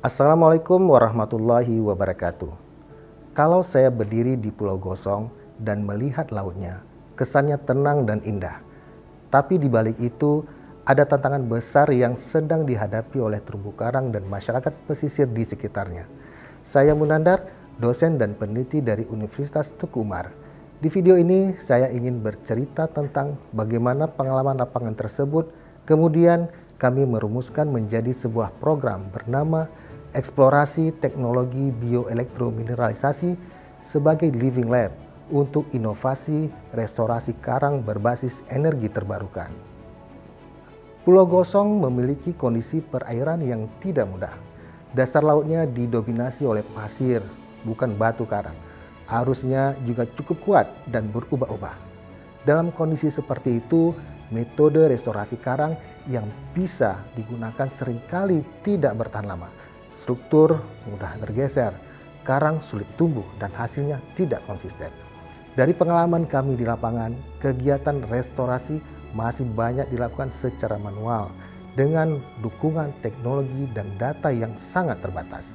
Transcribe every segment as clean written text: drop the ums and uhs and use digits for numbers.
Assalamualaikum warahmatullahi wabarakatuh. Kalau saya berdiri di Pulau Gosong dan melihat lautnya, kesannya tenang dan indah. Tapi di balik itu, ada tantangan besar yang sedang dihadapi oleh terumbu karang dan masyarakat pesisir di sekitarnya. Saya Munandar, dosen dan peneliti dari Universitas Teguh Umar. Di video ini, saya ingin bercerita tentang bagaimana pengalaman lapangan tersebut, kemudian kami merumuskan menjadi sebuah program bernama Eksplorasi Teknologi Bioelektromineralisasi sebagai Living Lab untuk inovasi restorasi karang berbasis energi terbarukan. Pulau Gosong memiliki kondisi perairan yang tidak mudah. Dasar lautnya didominasi oleh pasir, bukan batu karang. Arusnya juga cukup kuat dan berubah-ubah. Dalam kondisi seperti itu, metode restorasi karang yang bisa digunakan seringkali tidak bertahan lama. Struktur mudah tergeser, karang sulit tumbuh dan hasilnya tidak konsisten. Dari pengalaman kami di lapangan, kegiatan restorasi masih banyak dilakukan secara manual dengan dukungan teknologi dan data yang sangat terbatas.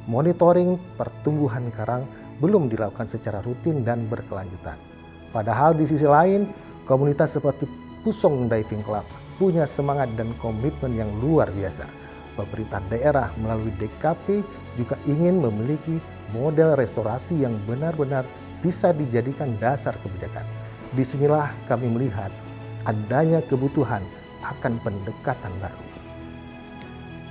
Monitoring pertumbuhan karang belum dilakukan secara rutin dan berkelanjutan. Padahal di sisi lain, komunitas seperti Pusong Diving Club punya semangat dan komitmen yang luar biasa. Pemerintah daerah melalui DKP juga ingin memiliki model restorasi yang benar-benar bisa dijadikan dasar kebijakan. Disinilah kami melihat adanya kebutuhan akan pendekatan baru.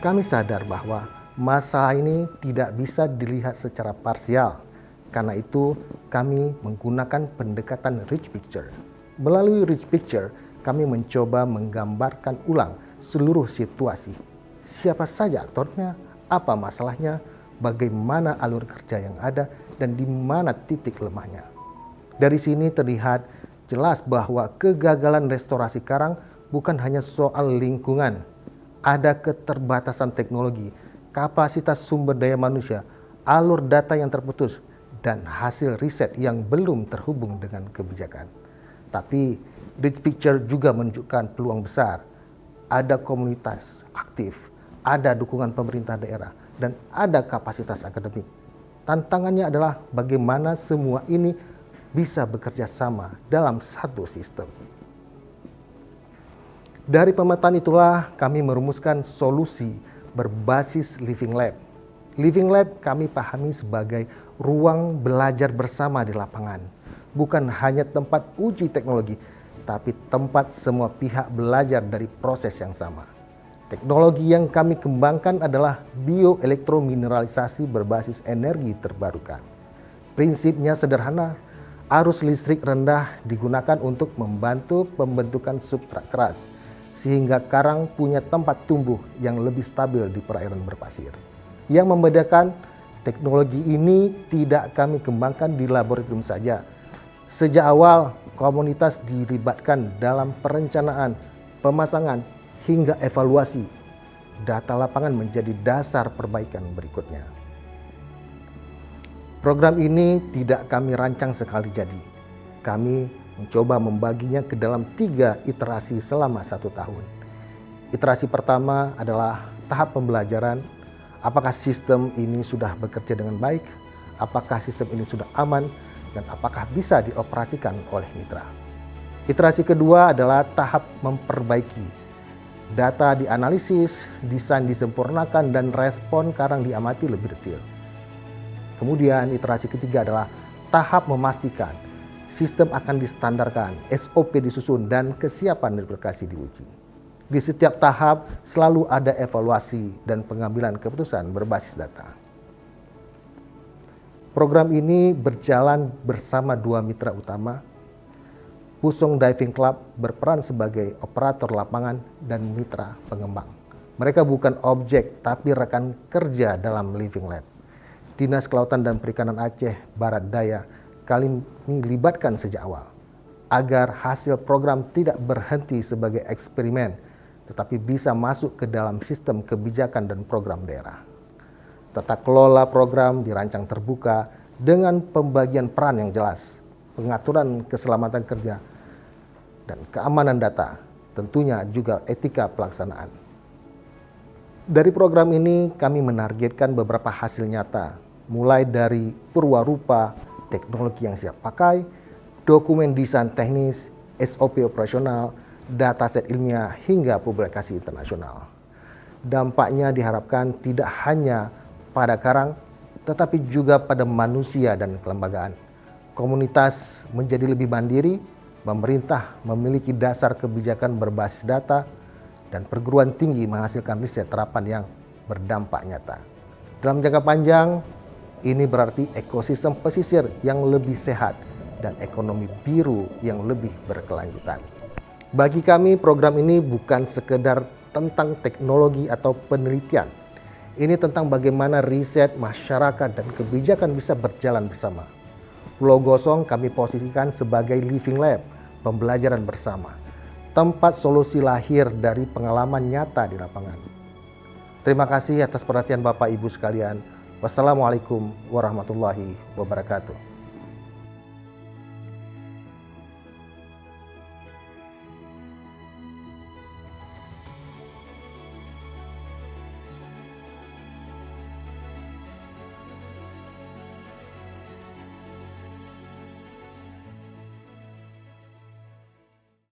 Kami sadar bahwa masalah ini tidak bisa dilihat secara parsial. Karena itu, kami menggunakan pendekatan rich picture. Melalui rich picture, kami mencoba menggambarkan ulang seluruh situasi. Siapa saja aktornya, apa masalahnya, bagaimana alur kerja yang ada, dan di mana titik lemahnya. Dari sini terlihat jelas bahwa kegagalan restorasi karang bukan hanya soal lingkungan. Ada keterbatasan teknologi, kapasitas sumber daya manusia, alur data yang terputus, dan hasil riset yang belum terhubung dengan kebijakan. Tapi, Rich Picture juga menunjukkan peluang besar. Ada komunitas aktif, ada dukungan pemerintah daerah, dan ada kapasitas akademik. Tantangannya adalah bagaimana semua ini bisa bekerja sama dalam satu sistem. Dari pemetaan itulah kami merumuskan solusi berbasis Living Lab. Living Lab kami pahami sebagai ruang belajar bersama di lapangan. Bukan hanya tempat uji teknologi, tapi tempat semua pihak belajar dari proses yang sama. Teknologi yang kami kembangkan adalah bioelektromineralisasi berbasis energi terbarukan. Prinsipnya sederhana, arus listrik rendah digunakan untuk membantu pembentukan substrat keras, sehingga karang punya tempat tumbuh yang lebih stabil di perairan berpasir. Yang membedakan, teknologi ini tidak kami kembangkan di laboratorium saja. Sejak awal, komunitas dilibatkan dalam perencanaan, pemasangan, hingga evaluasi. Data lapangan menjadi dasar perbaikan berikutnya. Program ini tidak kami rancang sekali jadi. Kami mencoba membaginya ke dalam 3 iterasi selama 1 tahun. Iterasi pertama adalah tahap pembelajaran. Apakah sistem ini sudah bekerja dengan baik? Apakah sistem ini sudah aman? Dan apakah bisa dioperasikan oleh mitra? Iterasi kedua adalah tahap memperbaiki. Data dianalisis, desain disempurnakan, dan respon karang diamati lebih detail. Kemudian iterasi ketiga adalah tahap memastikan. Sistem akan distandarkan, SOP disusun, dan kesiapan replikasi diuji. Di setiap tahap selalu ada evaluasi dan pengambilan keputusan berbasis data. Program ini berjalan bersama 2 mitra utama. Pusong Diving Club berperan sebagai operator lapangan dan mitra pengembang. Mereka bukan objek, tapi rekan kerja dalam Living Lab. Dinas Kelautan dan Perikanan Aceh Barat Daya kami libatkan sejak awal, agar hasil program tidak berhenti sebagai eksperimen, tetapi bisa masuk ke dalam sistem kebijakan dan program daerah. Tata kelola program dirancang terbuka dengan pembagian peran yang jelas, pengaturan keselamatan kerja, dan keamanan data, tentunya juga etika pelaksanaan. Dari program ini kami menargetkan beberapa hasil nyata, mulai dari perwarupa, teknologi yang siap pakai, dokumen desain teknis, SOP operasional, dataset ilmiah, hingga publikasi internasional. Dampaknya diharapkan tidak hanya pada karang, tetapi juga pada manusia dan kelembagaan. Komunitas menjadi lebih mandiri, pemerintah memiliki dasar kebijakan berbasis data, dan perguruan tinggi menghasilkan riset terapan yang berdampak nyata. Dalam jangka panjang, ini berarti ekosistem pesisir yang lebih sehat dan ekonomi biru yang lebih berkelanjutan. Bagi kami, program ini bukan sekedar tentang teknologi atau penelitian. Ini tentang bagaimana riset, masyarakat, dan kebijakan bisa berjalan bersama. Pulau Gosong kami posisikan sebagai living lab, pembelajaran bersama, tempat solusi lahir dari pengalaman nyata di lapangan. Terima kasih atas perhatian Bapak Ibu sekalian. Wassalamualaikum warahmatullahi wabarakatuh.